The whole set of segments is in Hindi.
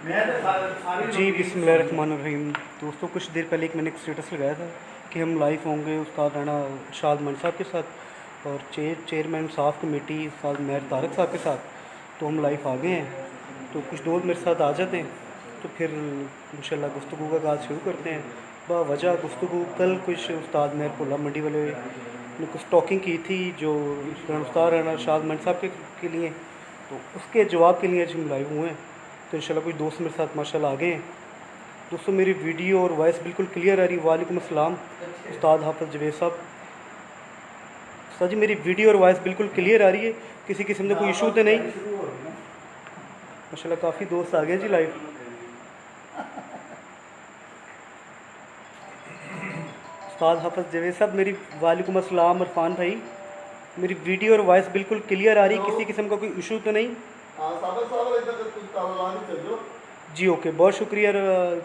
जी बिस्मिल्लाहिर्रहमानिर्रहीम। दोस्तों, कुछ देर पहले मैंने एक स्टेटस लगाया था कि हम लाइव होंगे उस्ताद राना शाद मंड साहब के साथ और चेयरमैन साफ कमेटी उस्ताद मेहर तारक साहब के साथ। तो हम लाइव आ गए हैं, तो कुछ दोस्त मेरे साथ आ जाते हैं तो फिर इंशाल्लाह गुफ्तगू का आगाज़ शुरू करते हैं। बावजह गुफ्तगू कल कुछ उस्ताद मेहर पोला मंडी वाले ने कुछ टॉकिंग की थी जो उस्ताद राना शाद मंड साहब के लिए, तो उसके जवाब के लिए आज हम लाइव हुए हैं। तो इंशाल्लाह कुछ दोस्त मेरे साथ माशाल्लाह आ गए हैं। दोस्तों, मेरी वीडियो और वॉइस बिल्कुल क्लियर आ रही है? वालेकुम अस्सलाम उस्ताद हाफ़िज़ जवेद साहब। उस्ताद जी, मेरी वीडियो और वॉइस बिल्कुल क्लियर आ रही है? किसी किस्म का कोई इशू तो नहीं? माशाल्लाह काफ़ी दोस्त आ गए जी लाइव। उस्ताद हाफ़िज़ जवेद साहब, मेरी वालेकुम अस्सलाम इरफान भाई, मेरी वीडियो और वॉइस बिल्कुल क्लियर आ रही है? किसी किस्म का कोई इशू तो नहीं? जी ओके, बहुत शुक्रिया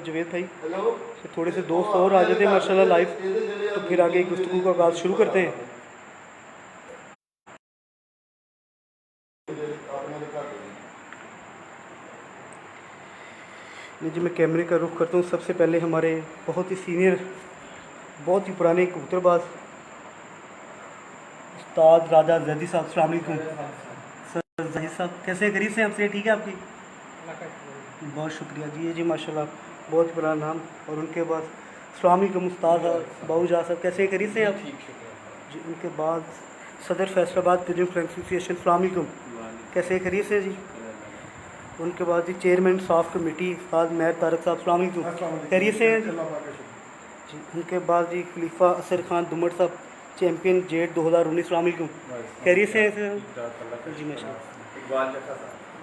जवेद भाई। तो थोड़े से दोस्त और आ जाते हैं माशाल्लाह लाइव, तो फिर आगे गुफ्तगू का आगाज़ शुरू करते हैं। जी, मैं कैमरे का रुख करता हूँ। सबसे पहले हमारे बहुत ही सीनियर, बहुत ही पुराने कबूतरबाज उस्ताद राजा जैदी साहब, अस्सलाम वालेकुम। सर जैदी साहब कैसे, करीब से आपसे ठीक है आपकी? बहुत शुक्रिया जी। जी माशाल्लाह, बहुत ही पुराना नाम। और उनके बाद अस्सलाम वालेकुम उस्ताद बाऊजा साहब, कैसे करीब से आप? जी। उनके बाद सदर फैसलाबाद पिजन फ्रेंड्स एसोसिएशन, अस्सलाम वालेकुम, कैसे करीब से जी? उनके बाद जी चेयरमैन साफ कमेटी उस्ताद मेहर तारक साहब, अस्सलाम वालेकुम, खैरियत से हैं जी? उनके बाद जी खलीफा असर खान दुमट साहब, चैम्पियन जेट 2019, अस्सलाम वालेकुम, खैरियत से हैं जी? माशाल्लाह।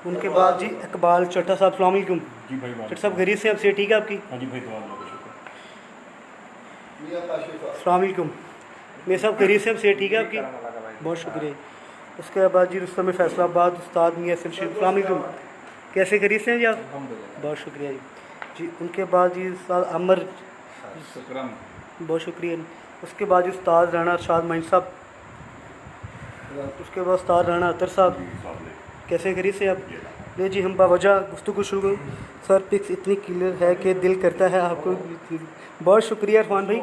उनके बाद जी इकबाल चट्टा साहब, अस्सलाम वालेकुम जी भाई। चट्टा साहब खैरियत से, आपसे ठीक है आपकी? हाँ जी भाई, दुआ अल्लाह का शुक्र। अस्सलाम वालेकुम मेरे साहब, खैरियत से, आपसे ठीक है आपकी? बहुत शुक्रिया। उसके बाद जी रुस्तम फैसलाबाद उस्ताद मियाँ शमशेर, अस्सलाम वालेकुम, कैसे खैरियत से हैं जी आप? बहुत शुक्रिया जी। जी उनके बाद जी उस्ताद अमर, बहुत शुक्रिया। उसके बाद जी उस्ताद राना शाद मंड साहब, उसके बाद उस्ताद राना अतर साहब, कैसे खैरियत से आप? ले जी, हम बावजह गुफ्तगू शुरू करें। सर पिक्स इतनी क्लियर है कि दिल करता है आपको। बहुत शुक्रिया इरफान भाई।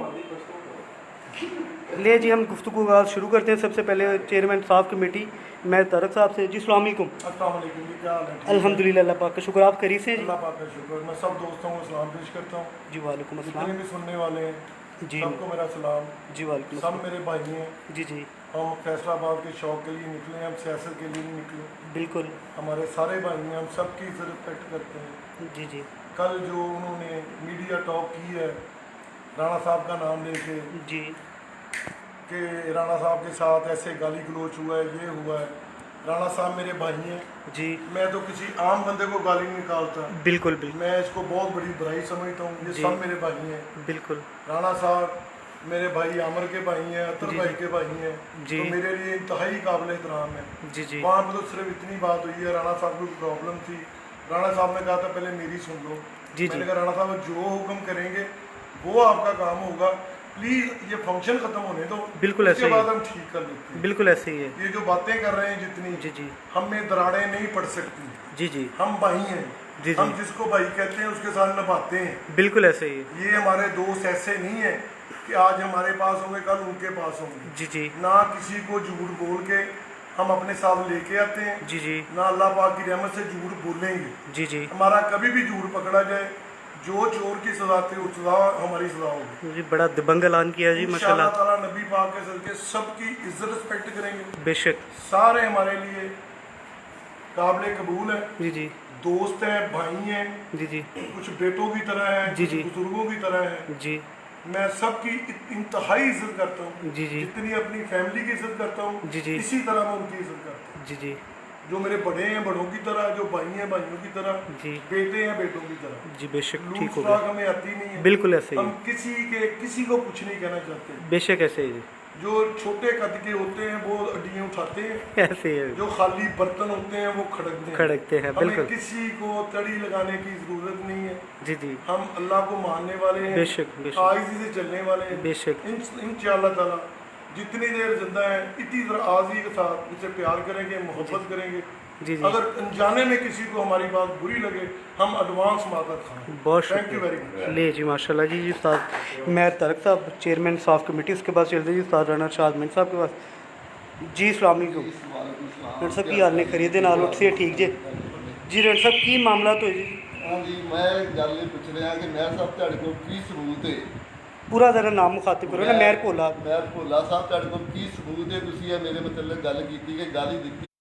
ले जी, हम गुफ्तगू का शुरू करते हैं। सबसे पहले चेयरमैन साफ कमेटी मेहर तारक साहब से। जी अस्सलाम वालेकुम। अस्सलाम वालेकुम जी, क्या हाल है? अल्हम्दुलिल्लाह, अल्लाह पाक का शुक्र, आप खैरियत से हैं जी? अल्लाह पाक का शुक्र। मैं सब दोस्तों को सलाम पेश करता हूँ, जी वालेकुम जितने अस्सलाम। भी सुनने वाले हैं जी सबको मेरा सलाम। जी वालेकुम सब अस्सलाम। मेरे भाई हैं। जी जी हम फैसलाबाद के शौक़ के लिए निकले हैं, हम सियासत के लिए नहीं निकले। बिल्कुल। हमारे सारे भाई हैं, हम सबकी इज्जत रिस्पेक्ट करते हैं। जी जी कल जो उन्होंने मीडिया टॉक की है राणा साहब का नाम लेके जी कि राणा साहब के साथ ऐसे गाली गलोच हुआ है, ये हुआ है। राणा साहब मेरे भाई हैं। जी मैं तो किसी आम बंदे को गाली नहीं निकालता। बिल्कुल बिल्कुल मैं इसको बहुत बड़ी बुराई समझता हूँ। ये जी। सब मेरे भाई हैं। बिल्कुल राणा साहब मेरे भाई आमर के भाई हैं, अतर जी, भाई जी। के भाई हैं, जी। तो मेरे लिए इंतहाई काबिल एहतराम है। जी जी वहाँ पे तो सिर्फ इतनी बात हुई है, राणा साहब को प्रॉब्लम थी। राणा साहब ने कहा था पहले मेरी सुन लो। जी, मैंने जी। कहा राणा साहब जो हुक्म करेंगे वो आपका काम होगा, प्लीज़ ये फंक्शन ख़त्म होने दो, बिल्कुल ऐसे उसके ही बाद है। हम ठीक कर लेते हैं। बिल्कुल ऐसे ही है। ये जो बातें कर रहे हैं जितनी, जी जी हम में दराड़ें नहीं पड़ सकती। जी जी हम भाई हैं। जी, हम जी। जिसको भाई कहते हैं उसके साथ निभाते हैं। बिल्कुल ऐसे ही है। ये हमारे दोस्त ऐसे नहीं है कि आज हमारे पास होंगे कल उनके पास होंगे। जी जी ना किसी को झूठ बोल के हम अपने साथ लेके आते हैं, जी जी ना अल्लाह पाक की रहमत से झूठ बोलेंगे। जी जी हमारा कभी भी झूठ पकड़ा जाए, जो चोर की सजा थी उस सजा हमारी सजा होगी। जी, बड़ा दबंग ऐलान किया जी इंशाअल्लाह माशाल्लाह। ताला नबी पाक के सदके सबकी इज्जत रिस्पेक्ट करेंगे। बेशक। सारे हमारे लिए काबिल कबूल है, जी जी दोस्त हैं, भाई हैं, जी जी कुछ बेटों की तरह हैं, जी, कुछ जी। बुजुर्गों की तरह हैं। जी मैं सबकी इंतहाई इज्जत करता हूँ। जी जी जितनी अपनी फैमिली की इज्जत करता हूँ, जी, जी। इसी तरह मैं उनकी इज्जत करता हूँ। जी जी जो मेरे बड़े हैं बड़ों की तरह, जो भाई हैं भाइयों की तरह, जी बेटे हैं बेटों की तरह। जी बेशक, लूट ठीक हो सुराग गया। हमें आती नहीं है। बिल्कुल ऐसे ही हम है। किसी को कुछ नहीं कहना चाहते। बेशक ऐसे ही है। जो छोटे कद के होते हैं वो अड्डियाँ उठाते हैं, ऐसे ही है। जो खाली बर्तन होते हैं वो खड़कते खड़कते हैं, हमें बिल्कुल। किसी को तड़ी लगाने की जरूरत नहीं है। जी जी हम अल्लाह को मानने वाले हैं, बेशक, बेशक। आजिज़ी से चलने वाले हैं। बेशक। इंशाअल्लाह ताला जितनी देर जिंदा है इतनी देर आजी के साथ इनसे प्यार करेंगे, मोहब्बत करेंगे, जी जी अगर अनजाने में किसी को हमारी बात बुरी लगे, हम एडवांस माफत खाएं। बहुत थैंक यू वेरी शुक्रिया। मच। ले जी माशाल्लाह जी उस्ताद मेहर तारक साहब चेयरमैन साफ कमेटी, उसके बाद चलते जी उस्ताद राना अरशाद मंडी साहब के पास। जी अस्सलाम वालेकुम डॉक्टर साहब की हाल ने खरीदे नाल उठ से ठीक जे जी डॉक्टर साहब की मामला तो जी हाँ जी, मैं गल ये पूछ रहा कि मेहर साहब तुहाडे कोल की सबूत है? पूरा जरा नाम मुखातिब करो ना मेहर भोला। मेहर भोला साहब तुहाडे कोल की सबूत है? तुसीं ये मेरे मतलब गल कीती कि गल ही दित्ती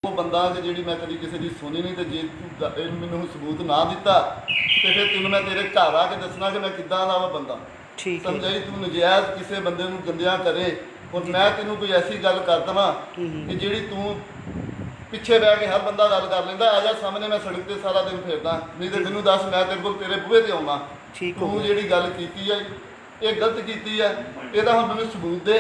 वो बंदा कि जिहड़ी मैं कदी किसी दी सुनी नहीं, ते जे तूं मैनूं सबूत ना दिता ते फिर तैनूं मैं तेरे घर आके दसना कि मैं किद्दां दा वा बंदा। ठीक है समझाई तू नजायज़ किसी बंदे नूं गंदियां करे, और मैं तैनूं कोई ऐसी गल कर देवां कि जिहड़ी तूं पिछे रह के हर बंदा गल कर लेंदा, आ जा सामने मैं सड़क ते सारा दिन फिरदा, नहीं तो मैनूं दस मैं तेरे कोल तेरे बूहे ते आउणा। ठीक हो तू गया। जिहड़ी गल कीती है ये गलत कीती है, ਇਹਦਾ ਹੁਣ ਮੈਨੂੰ सबूत दे।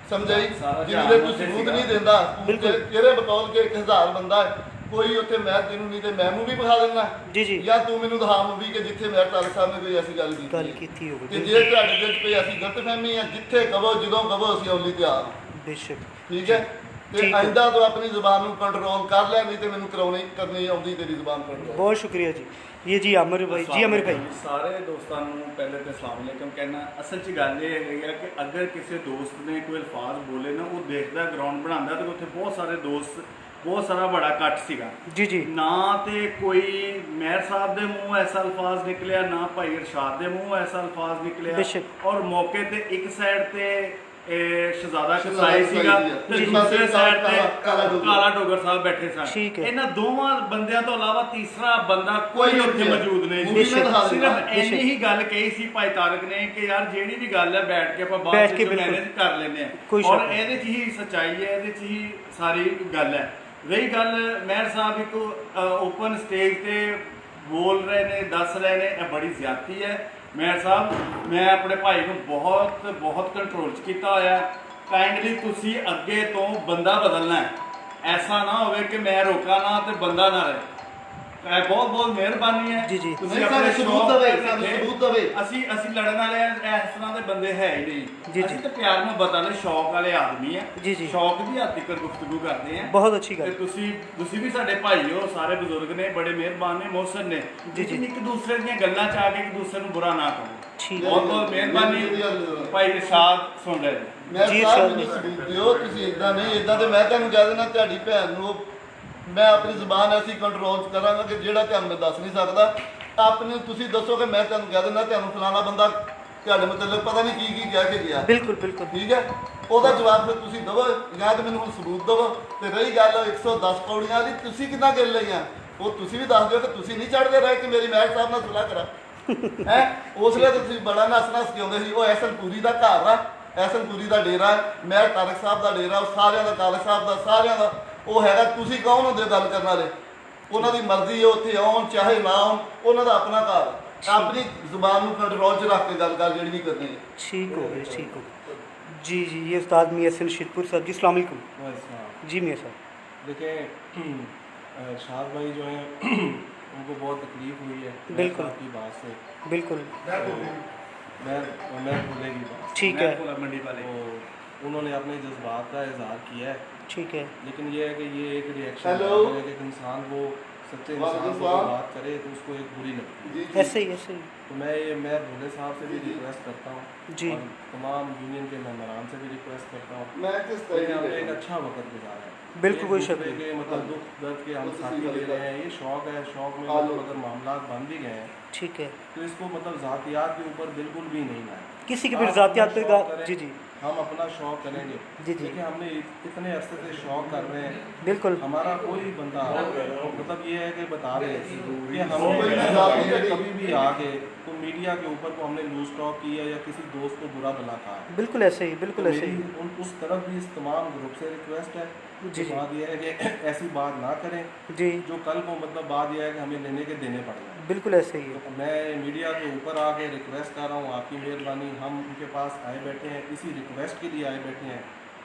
समझाई जिन्हें तू सबूत नहीं देंदा, तू तेरे बतौल के 1000 बंदा है, कोई उत्थे मैं तेनू नहीं ते मैं मूवी विखा देना जी जी या तू मैनू दिखा मूवी कि जिथे मेरे तारक साहब ने कोई ऐसी गल गल की की होगी कि जे तुहाडे दिल च कोई ऐसी गलतफहमी है, जिथे कहो जदों कहो असीं औली तैयार हां। बेशक ठीक है, ते ठीक है। आइंदा तो अपनी जुबान नू कंट्रोल कर ले, नहीं तो मैनू कराउणी करनी आउंदी तेरी जुबान कंट्रोल। बहुत शुक्रिया जी। ये जी आमिर भाई जी आमिर भाई ਸਾਰੇ ਦੋਸਤਾਂ ਨੂੰ ਪਹਿਲੇ ਤੇ ਅਸਲਾਮ ਅਲੈਕਮ ਕਹਿਣਾ। ਅਸਲ 'ਚ ਗੱਲ ਇਹ ਹੈਗੀ ਆ ਕਿ ਅਗਰ ਕਿਸੇ ਦੋਸਤ ਨੇ ਕੋਈ ਅਲਫਾਜ਼ ਬੋਲੇ ਨਾ, ਉਹ ਦੇਖਦਾ ਗਰਾਊਂਡ ਬਣਾਉਂਦਾ, ਤੇ ਉੱਥੇ ਬਹੁਤ ਸਾਰੇ ਦੋਸਤ ਬਹੁਤ ਸਾਰਾ ਬੜਾ ਇਕੱਠ ਸੀਗਾ जी जी ਨਾ, ਤੇ ਕੋਈ ਮੇਹਰ ਸਾਹਿਬ ਦੇ ਮੂੰਹ ਐਸਾ ਅਲਫਾਜ਼ ਨਿਕਲਿਆ, ਨਾ ਭਾਈ ਇਰਸ਼ਾਦ ਦੇ ਮੂੰਹ ਐਸਾ ਅਲਫਾਜ਼ ਨਿਕਲਿਆ, ਬੇਸ਼ੱਕ। ਔਰ ਮੌਕੇ ਤੇ ਇੱਕ ਸਾਈਡ ਤੇ ਸ਼ਹਜ਼ਾਦਾ ਕਸਾਈ ਸੀਗਾ ਤੇ ਜੀ, ਦੂਸਰੇ ਸਾਈਡ ਤੇ ਕਾਲਾ ਡੋਗਰ। ਕਾਲਾ ਡੋਗਰ ਸਾਹਿਬ ਬੈਠੇ ਠੀਕ ਸਨ। ਹੈ। ਇਹਨਾਂ ਦੋਵਾਂ ਬੰਦਿਆਂ ਤੋਂ ਇਲਾਵਾ ਤੀਸਰਾ ਬੰਦਾ ਕੋਈ ਕੋਈ ਉੱਥੇ ਨਹੀਂ ਮੌਜੂਦ ਨਹੀਂ ਮੂਵੀ ਸੀ। ਮੈਂ ਦਿਖਾ ਦਿੰਦਾ। ਸਿਰਫ ਇੰਨੀ ਹੀ ਗੱਲ ਕਹੀ ਸੀ ਭਾਈ ਤਾਰਕ ਨੇ ਕਿ ਯਾਰ ਜਿਹੜੀ ਵੀ ਗੱਲ ਹੈ ਬੈਠ ਕੇ ਆਪਾਂ ਬੈਠ ਬਾਅਦ ਕੇ ਵਿੱਚ ਬਿਲਕੁਲ। ਮੈਨੇਜ ਕਰ ਲੈਂਦੇ ਆ, ਕੋਈ ਔਰ ਸ਼ੱਕ ਨਹੀਂ। ਇਹਦੇ 'ਚ ਹੀ ਸੱਚਾਈ ਹੈ, ਇਹਦੇ 'ਚ ਹੀ ਸਾਰੀ ਗੱਲ ਹੈ। ਰਹੀ ਗੱਲ ਮੇਹਰ ਸਾਹਿਬ ਇੱਕ ਓਪਨ ਸਟੇਜ ਤੇ ਬੋਲ ਰਹੇ ਨੇ, ਦੱਸ ਰਹੇ ਨੇ, ਇਹ ਬੜੀ ਜ਼ਿਆਦਤੀ ਹੈ। ਮੇਹਰ ਸਾਹਿਬ ਮੈਂ ਆਪਣੇ ਭਾਈ ਨੂੰ ਬਹੁਤ ਬਹੁਤ ਕੰਟਰੋਲ 'ਚ ਕੀਤਾ ਹੋਇਆ। ਕਾਈਂਡਲੀ ਤੁਸੀਂ ਅੱਗੇ ਤੋਂ ਬੰਦਾ ਬਦਲਣਾ ਹੈ, ਐਸਾ ਨਾ ਹੋਵੇ ਕਿ ਮੈਂ ਰੋਕਾਂ ਨਾ ਤੇ ਬੰਦਾ ਨਾ ਰਹੇ। ਇਹ ਬਹੁਤ ਬਹੁਤ ਮਿਹਰਬਾਨੀ ਹੈ। ਜੀ ਜੀ। ਤੁਸੀਂ ਨਹੀਂ, ਆਪਣੇ ਸਾਨੂੰ ਸ਼ੌਕ ਸਬੂਤ ਦੇਵੇ, ਰੱਖੇ। ਸਾਨੂੰ ਸਬੂਤ ਦੇਵੇ। ਅਸੀਂ ਲੜਨ ਵਾਲੇ ਇਸ ਤਰ੍ਹਾਂ ਦੇ ਬੰਦੇ ਹੈ ਹੀ ਜੀ, ਨਹੀਂ। ਅਸੀਂ ਜੀ। ਤਾਂ ਪਿਆਰ ਮੁਹੱਬਤ ਵਾਲੇ ਸ਼ੌਕ ਵਾਲੇ ਆਦਮੀ ਆ। ਜੀ, ਜੀ। ਸ਼ੌਕ ਦੀ ਹੱਦ ਤੱਕ ਗੁਫ਼ਤਗੂ ਕਰਦੇ ਆ। बहुत अच्छी ਤੇ गल ਤੁਸੀਂ ਵੀ ਸਾਡੇ ਭਾਈ ਹੋ, ਸਾਰੇ ਬਜ਼ੁਰਗ ਨੇ, ਬੜੇ ਮਿਹਰਬਾਨ ਨੇ, ਮੋਹਸਨ ਨੇ। ਜੀ, ਜੀ। ਲੇਕਿਨ ਇੱਕ ਦੂਸਰੇ ਦੀਆਂ ਗੱਲਾਂ 'ਚ ਆ ਕੇ ਇੱਕ ਦੂਸਰੇ ਨੂੰ ਬੁਰਾ ਨਾ ਕਰੋ। ठीक ਬਹੁਤ ਬਹੁਤ ਮਿਹਰਬਾਨੀ ਭਾਈ ਇਰਸ਼ਾਦ ਸੁਣ ਰਹੇ ਨੇ। ਮੈਂ ਜੀ, ਸਾਹਿਬ ਸਰ। ਮੈਨੂੰ ਸਬੂਤ ਦਿਓ, ਤੁਸੀਂ ਇਦਾਂ ਨਹੀਂ, ਇਦਾਂ ਤੇ ਮੈਂ ਤੁਹਾਨੂੰ ਕਹਿ ਦੇਣਾ ਤੁਹਾਡੀ ਭੈਣ ਨੂੰ ਮੈਂ ਆਪਣੀ ਜ਼ੁਬਾਨ ਐਸੀ ਕੰਟਰੋਲ ਕਰਾਂਗਾ ਕਿ ਜਿਹੜਾ ਤੁਹਾਨੂੰ ਮੈਂ ਦੱਸ ਨਹੀਂ ਸਕਦਾ। ਆਪਣੇ ਤੁਸੀਂ ਦੱਸੋ ਕਿ ਮੈਂ ਤੁਹਾਨੂੰ ਕਹਿ ਦਿੰਦਾ ਤੁਹਾਨੂੰ ਫਲਾਣਾ ਬੰਦਾ ਤੁਹਾਡੇ ਮਤਲਬ ਪਤਾ ਨਹੀਂ ਕੀ ਕਹਿ ਕੇ ਗਿਆ। बिल्कुल बिल्कुल ਠੀਕ ਹੈ, ਉਹਦਾ ਜਵਾਬ ਫਿਰ ਤੁਸੀਂ ਦਵੋ ਜਾਂ ਤੇ ਮੈਨੂੰ ਹੁਣ ਸਬੂਤ ਦਵੋ। ਤੇ ਰਹੀ ਗੱਲ 110 ਪੌੜੀਆਂ ਦੀ, ਤੁਸੀਂ ਕਿੰਨਾ ਗਿਣ ਲਈਆਂ ਉਹ ਤੁਸੀਂ ਵੀ ਦੱਸ ਦਿਓ ਕਿ ਤੁਸੀਂ ਨਹੀਂ ਚੜ੍ਹਦੇ ਰਹੇ ਕਿ ਮੇਰੀ ਮਹਿਰ ਸਾਹਿਬ ਨਾਲ ਸੁਲਾਹ ਕਰਾਂ ਹੈ। ਉਸ ਵੇਲੇ ਤਾਂ ਤੁਸੀਂ ਬੜਾ ਨੱਸ ਕੇ ਸੀ। ਉਹ ਐਸਨਪੁਰੀ ਦਾ ਘਰ ਆ, ਐਸਨਪੁਰੀ ਦਾ ਡੇਰਾ, ਮਹਿਰ ਤਾਰਕ ਸਾਹਿਬ ਦਾ ਡੇਰਾ, ਉਹ ਸਾਰਿਆਂ ਦਾ, ਤਾਰਕ ਸਾਹਿਬ ਦਾ, ਸਾਰਿਆਂ ਦਾ ਉਹ ਹੈਗਾ। ਤੁਸੀਂ ਕੌਣ ਹੁੰਦੇ ਗੱਲ ਕਰਨ ਵਾਲੇ? ਉਹਨਾਂ ਦੀ ਮਰਜ਼ੀ ਹੈ, ਉੱਥੇ ਆਉਣ ਚਾਹੇ ਨਾ ਆਉਣ, ਉਹਨਾਂ ਦਾ ਆਪਣਾ ਘਰ। ਆਪਣੀ ਜ਼ੁਬਾਨ ਨੂੰ ਕੰਟਰੋਲ 'ਚ ਰੱਖ ਕੇ ਗੱਲ ਕਰ ਜਿਹੜੀ ਵੀ ਕਰਨੀ ਹੈ। ठीक हो गया ठीक हो गया। जी जी ये उस्ताद मियाँ हसन शिरपुर साहब जी अस्सलाम वालेकुम। जी मियाँ साहब देखिए शाद भाई जो हैं उनको बहुत तकलीफ हुई है बिल्कुल। की बात से। बिल्कुल मैं भूलेगी बात। ठीक है मैं मंडी वाले तो उन्होंने अपने जज्बात का इजहार किया है, ठीक है लेकिन ये है कि ये एक रिएक्शन हेलो। है कि एक इंसान वो सच्चे वालेकुम इंसान को सलाम। बात करे तो उसको एक बुरी लगती है। जी जी ऐसे ही तो मैं भोले साहब से भी रिक्वेस्ट करता हूँ जी। और तमाम यूनियन के मेम्बरान से भी रिक्वेस्ट करता हूँ मैं किस कि हमने एक तरीके अच्छा वक्त गुजारा है। बिल्कुल, एक कोई शक दूसरे नहीं। के मतलब दुख दर्द के हम तो साथी किसी ले का रहे हैं। ये शौक है, शौक में आलू। मतलब अगर मामला बन भी गए हैं ठीक है। तो इसको मतलब ज़ातियात के ऊपर बिल्कुल भी नहीं लाए। किसी की भी आप ज़ातियात अपना पे शौक करें, जी जी हम अपना शौक करेंगे। जी, जी। देखिए हमने इतने अरसे से शौक कर रहे हैं, बिल्कुल हमारा कोई बंदा मतलब ये है कि बता रहे हैं कि हम कोई भी बात नहीं है। कभी भी आगे तो मीडिया के ऊपर को हमने लूज टॉक किया या किसी दोस्त को बुरा भला कहा है। बिल्कुल ऐसे ही बिल्कुल तो ऐसे मेरी ही उस तरफ भी इस तमाम ग्रुप से रिक्वेस्ट है जी, कि जी। बात यह है कि ऐसी बात ना करें जी जो कल को मतलब बात यह है कि हमें लेने के देने पड़ जाए। बिल्कुल ऐसे ही है। तो मैं मीडिया के ऊपर आके रिक्वेस्ट कर रहा हूँ, आपकी मेहरबानी, हम उनके पास आए बैठे हैं, इसी रिक्वेस्ट के लिए आए बैठे हैं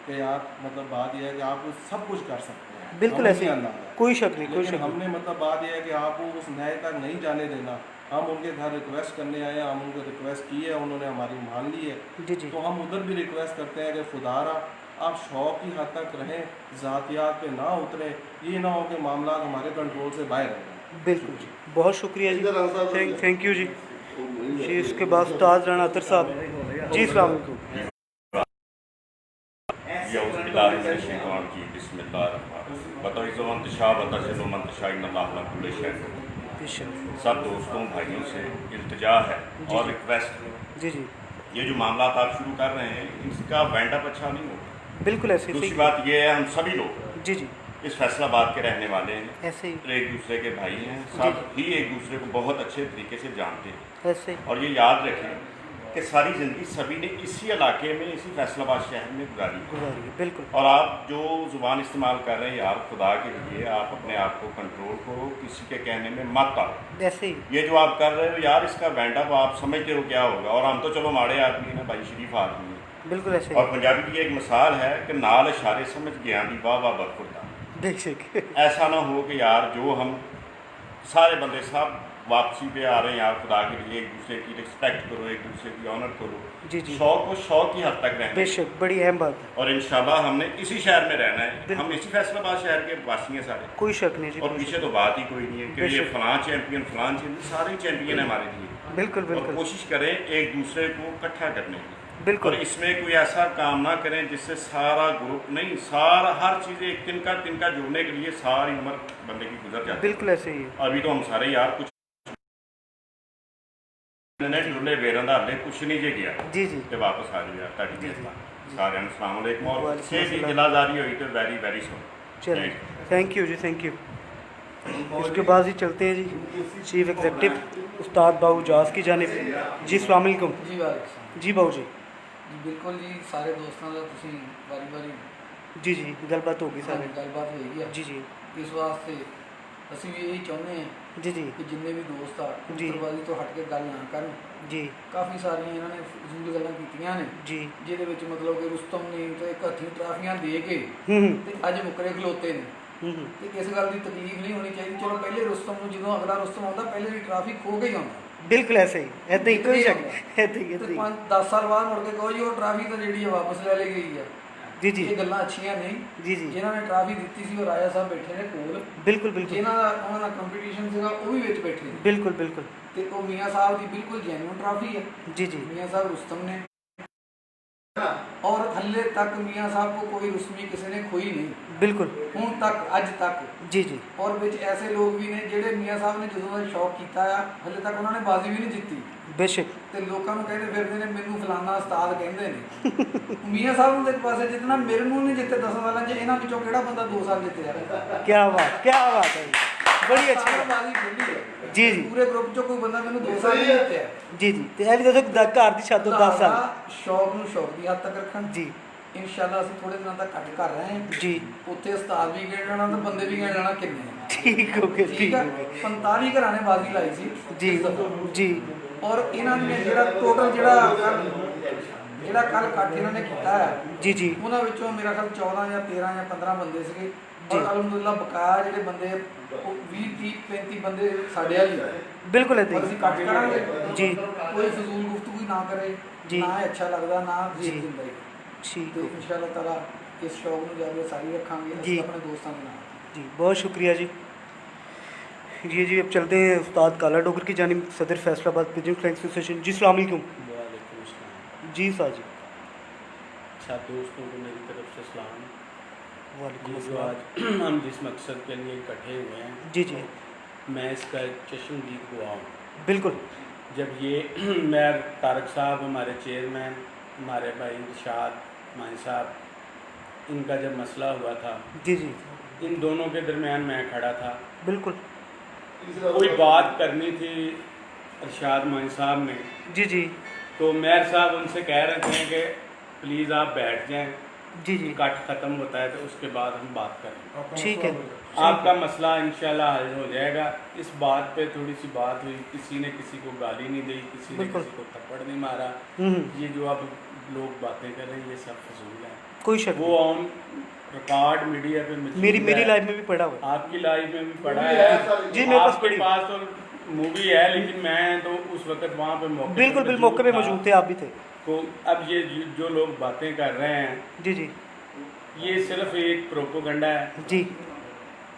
कि आप मतलब बात यह है कि आप सब कुछ कर सकते हैं। बिल्कुल हमें ऐसे भी ही अंदाज़ा है। कोई शक नहीं कोई लेकिन शक नहीं हमने मतलब बात यह है कि आपको उस न्याय तक नहीं जाने देना। हम उनके घर रिक्वेस्ट करने आए हैं, हम उनको रिक्वेस्ट की है, उन्होंने हमारी मान ली है। जी जी तो हम उधर भी रिक्वेस्ट करते हैं कि खुदारा आप शौक की हद तक रहें, ज़ातियात पे ना उतरें, ये ना हो कि मामला हमारे कंट्रोल से बाहर रहें। बिल्कुल जी, बहुत शुक्रिया इधर आओ साहब। जी, थैंक यू जी। जी इसके बाद उस्ताद राना अतर साहब जी, अस्सलाम वालेकुम। सब दोस्तों भाइयों से इल्तिजा है और रिक्वेस्ट है, जी जी, ये जो मामला आप शुरू कर रहे हैं इसका वाइंड अप अच्छा नहीं होगा। बिल्कुल ऐसे ही दूसरी सही। बात ये है, हम सभी लोग जी जी, इस फैसलाबाद के रहने वाले हैं, ऐसे ही, एक दूसरे के भाई हैं, सब ही एक दूसरे को बहुत अच्छे तरीके से जानते हैं। ऐसे ही, और ये याद रखें कि सारी ज़िंदगी सभी ने इसी इलाके में, इसी फैसलाबाद शहर में गुजारी है। गुजारी है, बिल्कुल। और आप जो ज़ुबान इस्तेमाल कर रहे हैं यार, खुदा के लिए आप अपने आप को कंट्रोल करो, किसी के कहने में मत आओ। ऐसे ही, ये जो आप कर रहे हो यार, इसका बैंड अप आप समझते हो क्या होगा। और हम तो चलो माड़े आदमी हैं ना भाई, शरीफ आदमी हैं। बिल्कुल ऐसे और पंजाबी की एक मिसाल है कि नाल इशारे समझ गया दी वाह वाह बरखुरदा। ही, बेशक, ऐसा ना हो कि यार जो हम सारे बंदे सब वापसी पे आ रहे हैं यार, खुदा के लिए एक दूसरे की रिस्पेक्ट करो, एक दूसरे की ऑनर करो। जी जी, शौक को शौक की हद तक रहना है। बेशक, बड़ी अहम बात है, और इंशाल्लाह हमने इसी शहर में रहना है, बिल्कुल। हम इसी फैसलाबाद शहर के वासी हैं सारे। कोई शक नहीं जी, और कोई पीछे शक तो बात ही कोई नहीं है कि ये बेशक। फलां चैंपियन सारे चैंपियन है हमारे लिए। नहीं। बिल्कुल और बिल्कुल, कोशिश करें एक दूसरे को इकट्ठा करने की। और बिल्कुल, इसमें कोई ऐसा काम ना करें जिससे सारा ग्रुप नहीं, सारा हर चीज़ें एक तिनका जुड़ने के लिए सारी उम्र बंदे की गुजर जाती है। बिल्कुल ऐसे ही है। अभी तो हम सारे यार कुछ ढूंढे बेरन का हले कुछ नहीं जे गया जी जी, ते वापस आ जाओ यार, ताकि जी, सारे अस्सलाम वालेकुम। और वालेकुम छे की अस्सलाम। गिलाजारी हुई तो वेरी वेरी सो। चलिए, thank you ji, thank you. इसके बाद ही चलते हैं जी चीफ एग्जेक्टिव उस्ताद बाबू जास की जानिब। जी अस्सलाम वालेकुम। जी वालेकुम जी बाबू जी, जी बिल्कुल जी, ਸਾਰੇ ਦੋਸਤਾਂ ਦਾ ਤੁਸੀਂ ਵਾਰੀ-ਵਾਰੀ जी जी, गलबात होगी सारे। ਗੱਲਬਾਤ ਹੋਈ ਹੈ। जी जी, ਇਸ ਵਾਸਤੇ ਅਸੀਂ ਵੀ ਇਹੀ ਚਾਹੁੰਦੇ ਹਾਂ जी जी, ਕਿ ਜਿੰਨੇ ਵੀ ਦੋਸਤ ਆ ਜੀ। ਉੱਤਰਵਾਦੀ ਤੋਂ ਹਟ ਕੇ ਗੱਲ ਨਾ ਕਰਨ। जी ਕਾਫੀ ਸਾਰੀਆਂ ਇਹਨਾਂ ਨੇ ਫਜ਼ੂਲ ਗੱਲਾਂ ਕੀਤੀਆਂ ਨੇ, जी, ਜਿਹਦੇ ਵਿੱਚ ਮਤਲਬ ਕਿ ਰੁਸਤਮ ਨੇ ਤਾਂ ਇੱਕ ਹੱਥੀਂ ਟਰਾਫੀਆਂ ਦੇ ਕੇ हम्म ਤੇ ਅੱਜ ਮੁੱਕਰੇ ਖਲੋਤੇ ਨੇ। हम्म, ਤੇ ਇਸ ਗੱਲ ਦੀ ਤਕਲੀਫ ਨਹੀਂ ਹੋਣੀ ਚਾਹੀਦੀ। ਚਲੋ ਪਹਿਲੇ ਰੁਸਤਮ ਨੂੰ, ਜਦੋਂ ਅਗਲਾ ਰੁਸਤਮ ਆਉਂਦਾ ਪਹਿਲੇ ਵੀ ਟਰਾਫੀ ਖੋ ਕੇ ਹੀ ਆਉਂਦਾ। बिल्कुल ऐसे ही, ऐसे ही, कोई शक ऐसे ही, ऐसे ਤੇ ही। 5-10 ਸਾਲ ਬਾਅਦ ਮੁੜ ਕੇ ਕਹੋ ਜੀ ਉਹ ਟਰਾਫੀ ਤਾਂ ਜਿਹੜੀ ਹੈ ਵਾਪਸ ਲੈ ਲਈ ਗਈ ਆ। जी जी, ਇਹ ਗੱਲਾਂ ਅੱਛੀਆਂ ਨਹੀਂ। जी जी, ਜਿਨ੍ਹਾਂ ਨੇ ਟਰਾਫੀ ਦਿੱਤੀ ਸੀ ਉਹ ਰਾਜਾ ਸਾਹਿਬ ਬੈਠੇ ਨੇ ਕੋਲ, बिल्कुल बिल्कुल, ਜਿਨ੍ਹਾਂ ਦਾ ਉਹਨਾਂ ਦਾ ਕੰਪੀਟੀਸ਼ਨ ਸੀਗਾ ਉਹ ਵੀ ਵਿੱਚ ਬੈਠੇ ਨੇ। बिल्कुल बिल्कुल, ਤੇ ਉਹ ਮੀਆਂ ਸਾਹਿਬ ਦੀ ਬਿਲਕੁਲ ਜੈਨੂਇਨ ਟਰਾਫੀ ਹੈ। जी जी, ਮੀਆਂ ਸਾਹਿਬ ਰੁਸਤਮ ਨੇ, और हल्ले तक मियाँ साहब को कोई रुस्मी किसी ने खोई नहीं बिल्कुल, हूँ तक अज तक। जी जी, और विच ऐसे लोग भी ने जेडे मियाँ साहब ने जो शौक किया आ हल्ले तक उन्होंने बाजी भी नहीं जीती बेशक, ਤੇ ਲੋਕਾਂ ਨੂੰ ਕਹਿੰਦੇ ਫਿਰਦੇ ਨੇ ਮੈਨੂੰ ਫਲਾਨਾ ਉਸਤਾਦ ਕਹਿੰਦੇ ਨੇ। ਮੀਆਂ ਸਾਹਿਬ ਨੂੰ ਇੱਕ ਪਾਸੇ ਜਿੱਤਣਾ, ਮੇਰੇ ਨੂੰ ਨਹੀਂ ਜਿੱਤੇ 10 ਸਾਲਾਂ 'ਚ, ਇਹਨਾਂ ਵਿੱਚੋਂ ਕਿਹੜਾ ਬੰਦਾ 2 ਸਾਲ ਜਿੱਤਿਆ? क्या बात है, बड़ी अच्छी बात। ਬਾਜ਼ੀ ਖੇਡੀ ਹੈ ਜੀ, ਜੀ। ਪੂਰੇ ਗਰੁੱਪ 'ਚੋਂ ਕੋਈ ਬੰਦਾ ਮੈਨੂੰ 2 ਸਾਲ ਨਹੀਂ ਜਿੱਤਿਆ। जी जी, तो ये भी दसो घर की छत 10 साल। ਸ਼ੌਕ ਨੂੰ ਸ਼ੌਕ ਦੀ ਹੱਦ ਤੱਕ ਰੱਖਣ। जी ਇਨਸ਼ਾਅੱਲਾ ਅਸੀਂ ਥੋੜੇ ਦਿਨਾਂ ਤੱਕ ਘੱਟ ਕਰ ਰਹੇ ਹਾਂ। जी, ਉੱਥੇ ਉਸਤਾਦ ਵੀ ਗਿਣ ਲੈਣਾ ਤੇ ਬੰਦੇ ਵੀ ਗਿਣ ਲੈਣਾ ਕਿੰਨੇ ਆ। ठीक हो गया, ਠੀਕ ठीक ਹੈ, हो गया। 45 ਘਰਾਂ ਨੇ ਬਾਜ਼ੀ ਲਾਈ ਸੀ जी ਇਸ ਦਫਾ। जी, ਔਰ ਇਹਨਾਂ ਨੇ ਜਿਹੜਾ ਟੋਟਲ ਜਿਹੜਾ ਕੱਲ ਇਕੱਠ ਇਹਨਾਂ ਨੇ ਕੀਤਾ ਹੈ, जी जी, ਉਹਨਾਂ ਵਿੱਚੋਂ ਮੇਰਾ ਖਿਆਲ 14 ਜਾਂ 13 ਜਾਂ 15 ਬੰਦੇ ਸੀਗੇ। ਜੀ। ਔਰ ਅਲਹਮਦੁਲਿਲਾ ਬਕਾਇਆ ਜਿਹੜੇ ਬੰਦੇ ਉਹ 20 30 35 ਬੰਦੇ ਸਾਡੇ ਵਾਲੀ ਹੈ। बिल्कुल है, ਔਰ ਅਸੀਂ ਇਕੱਠ ਕਰਾਂਗੇ जी ਕੋਈ ਫਜ਼ੂਲ ਗੁਫ਼ਤਗੂ ਨਾ ਕਰੇ, ਜੀ। ਨਾ ਇਹ ਅੱਛਾ ਲੱਗਦਾ, ਨਾ ਜੀ। ਜੀਤ ਦਿੰਦਾ। ठीक ਤੇ हो ਇਨਸ਼ਾਅੱਲਾ ਤਾਲਾ ਇਸ ਸ਼ੌਕ ਨੂੰ ਜਾਰੀ ਸਾਰੀ ਰੱਖਾਂਗੇ ਜੀ। ਅਸੀਂ ਆਪਣੇ ਦੋਸਤਾਂ ਦੇ ਨਾਲ। जी, बहुत शुक्रिया जी। जी जी, अब चलते हैं उस्ताद काला डोगर की जानिब, सदर फैसलाबाद पिजन फ्लैग एसोसिएशन। जी अस्सलाम वालेकुम। वालेकुम अस्सलाम। जी साहब जी, सब दोस्तों को मेरी तरफ से सलाम। वालेकुम ये जो अस्सलाम। आज हम जिस मकसद के लिए इकट्ठे हुए हैं, जी जी, मैं इसका एक चश्मदीद हुआ हूँ। बिल्कुल, जब ये मेयर तारक साहब, हमारे चेयरमैन, हमारे भाई इरशाद मान साहब, इनका जब मसला हुआ था, जी जी, इन दोनों के दरमियान मैं खड़ा था। बिल्कुल, कोई बात करनी थी इरशाद मान साहब ने, जी जी, तो मेयर साहब उनसे कह रहे थे कि प्लीज़ आप बैठ जाएं, जी जी, कट ख़त्म होता है तो उसके बाद हम बात करें। ठीक है, आपका मसला इंशाल्लाह हल हो जाएगा। इस बात पे थोड़ी सी बात हुई, किसी ने किसी को गाली नहीं दी, किसी ने बिल्कुल। किसी को थप्पड़ नहीं मारा। ये जो अब लोग बातें कर रहे हैं ये सब फजूल है। कोई शक वो नहीं। ऑन रिकॉर्ड मीडिया पे मौजूद मेरी है। लाइफ में भी पड़ा हुआ है। आपकी लाइफ में भी पड़ा मूवी है। है सारी। जी, मेरे पास आपके पड़ी। पास तो मूवी है, लेकिन मैं तो उस वक्त वहाँ पे मौके बिल्कुल पे मौके पे था। मौजूद थे, आप भी थे। तो अब ये जो लोग बातें कर रहे हैं, जी जी, ये सिर्फ एक प्रोपोगंडा है। जी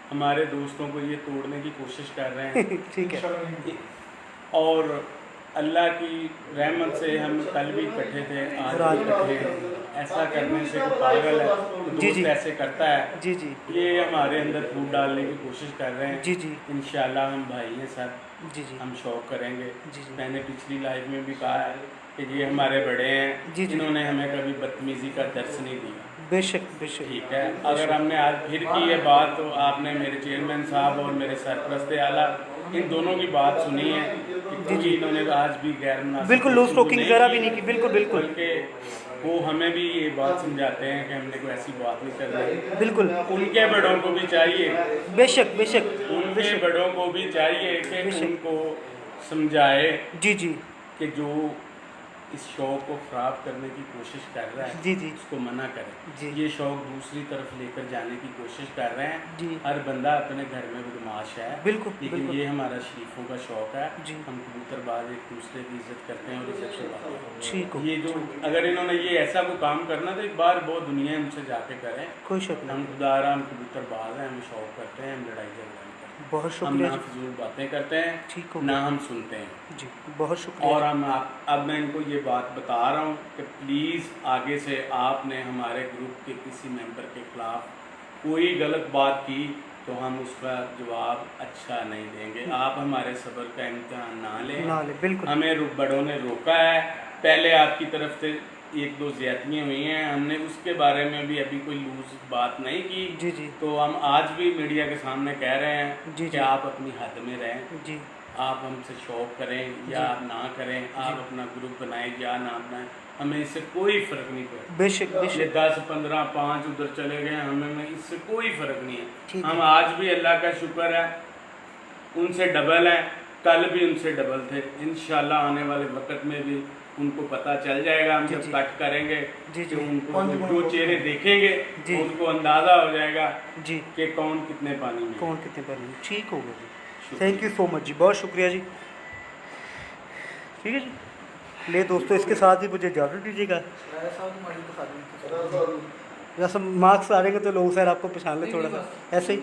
हमारे दोस्तों को ये तोड़ने की कोशिश कर रहे हैं। ठीक है। और अल्लाह की रहमत से हम कल भी इकट्ठे थे, आज भी इकट्ठे हैं। ऐसा करने से कोई पागल है तो जी, जी। दोस्त ऐसे करता है। जी जी ये हमारे अंदर फूट डालने की कोशिश कर रहे हैं। जी जी इंशाल्लाह हम भाई हैं सब, जी जी हम शौक करेंगे। जी, जी। मैंने पिछली लाइफ में भी कहा है कि ये हमारे बड़े हैं, जी, जी। जिन्होंने हमें कभी बदतमीजी का दर्श नहीं दिया। बेशक बेशक। ठीक है, अगर हमने आज फिर की है बात तो आपने मेरे चेयरमैन साहब और मेरे सरपरस्त आला इन दोनों की बात सुनी है कि जी इन्होंने आज भी गैर मुनासिब बिल्कुल लूज गुफ्तगू टॉकिंग नहीं वगैरह भी नहीं की। बिल्कुल बिल्कुल बल्कि वो हमें भी ये बात समझाते हैं कि हमने कोई ऐसी बात नहीं करनी। बिल्कुल। उनके बड़ों को भी चाहिए, बेशक बेशक उनके बेशक। बड़ों को भी चाहिए कि बेशक। उनको समझाए जी जी कि जो इस शौक को ख़राब करने की कोशिश कर रहा है जी जी उसको मना जी। करें। ये शौक दूसरी तरफ लेकर जाने की कोशिश कर रहे हैं। जी। हर बंदा अपने घर में बदमाश है, बिल्कुल, लेकिन बिल्कुल। ये हमारा शरीफों का शौक है। जी। हम कबूतरबाज एक दूसरे की इज्जत करते हैं और इज्जत से बात करते हैं। ठीक हो। ये जो अगर इन्होंने ये ऐसा कोई काम करना तो एक बार बहुत दुनिया हमसे जाके करें। कोई शक नहीं। हम खुदारा, हम कबूतरबाज हैं, हम शौक करते हैं, हम लड़ाई झगड़ा नहीं करते, बहुत हम शुक्रिया ना जी। फजूल बातें करते हैं, ठीक हो ना हम सुनते हैं। जी बहुत शुक्रिया। और अब मैं इनको ये बात बता रहा हूँ कि प्लीज़ आगे से आपने हमारे ग्रुप के किसी मेंबर के खिलाफ कोई गलत बात की तो हम उसका जवाब अच्छा नहीं देंगे। आप हमारे सब्र का इम्तिहान ना ना लें। ले बिल्कुल। हमें बड़ों ने रोका है, पहले आपकी तरफ से एक दो ज़्यादतियाँ हुई हैं, हमने उसके बारे में भी अभी कोई लूज बात नहीं की। जी जी तो हम आज भी मीडिया के सामने कह रहे हैं जी, कि जी। आप अपनी हद में रहें। जी आप हमसे शौक करें या ना करें, आप अपना ग्रुप बनाएं या ना बनाएं, हमें इससे कोई फ़र्क नहीं पड़ता। बेशक ये बेशक। 10, 15, 5 उधर चले गए, हमें इससे कोई फ़र्क नहीं है। ठीक हम है। आज भी अल्लाह का शुक्र है उनसे डबल हैं, कल भी उनसे डबल थे। इंशाल्लाह आने वाले वक्त में भी उनको पता चल जाएगा। हम जी, जब जी। कट करेंगे जी, कि जी। उनको जो चेहरे देखेंगे जी। उनको अंदाज़ा हो जाएगा जी कि कौन कितने पानी में है। कौन कितने पर नहीं। ठीक हो गया जी। शुक्रिया। थैंक यू सो मच जी, बहुत शुक्रिया जी। ठीक है जी। ले दोस्तों, इसके साथ ही मुझे इजाज़त दीजिएगा। जैसे मार्क्स आ जाएंगे तो लोग सर आपको पहचान ले थोड़ा सा ऐसे ही।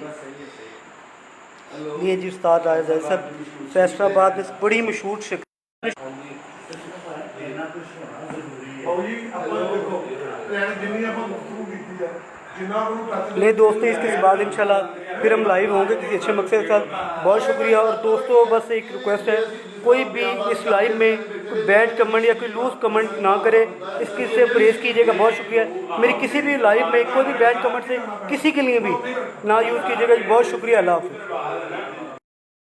ये जी उस्ताद आए सर फैसलाबाद में बड़ी मशहूर शख्स। ले दोस्तों, इसके बाद इंशाल्लाह फिर हम लाइव होंगे किसी अच्छे मकसद के साथ। बहुत शुक्रिया। और दोस्तों बस एक रिक्वेस्ट है, कोई भी इस लाइव में कोई बैड कमेंट या कोई लूज कमेंट ना करे, इसकी से परहेज़ कीजिएगा। बहुत शुक्रिया। मेरी किसी भी लाइव में कोई भी बैड कमेंट से किसी के लिए भी ना यूज़ कीजिएगा। बहुत शुक्रिया। अल्लाह हाफ़िज़।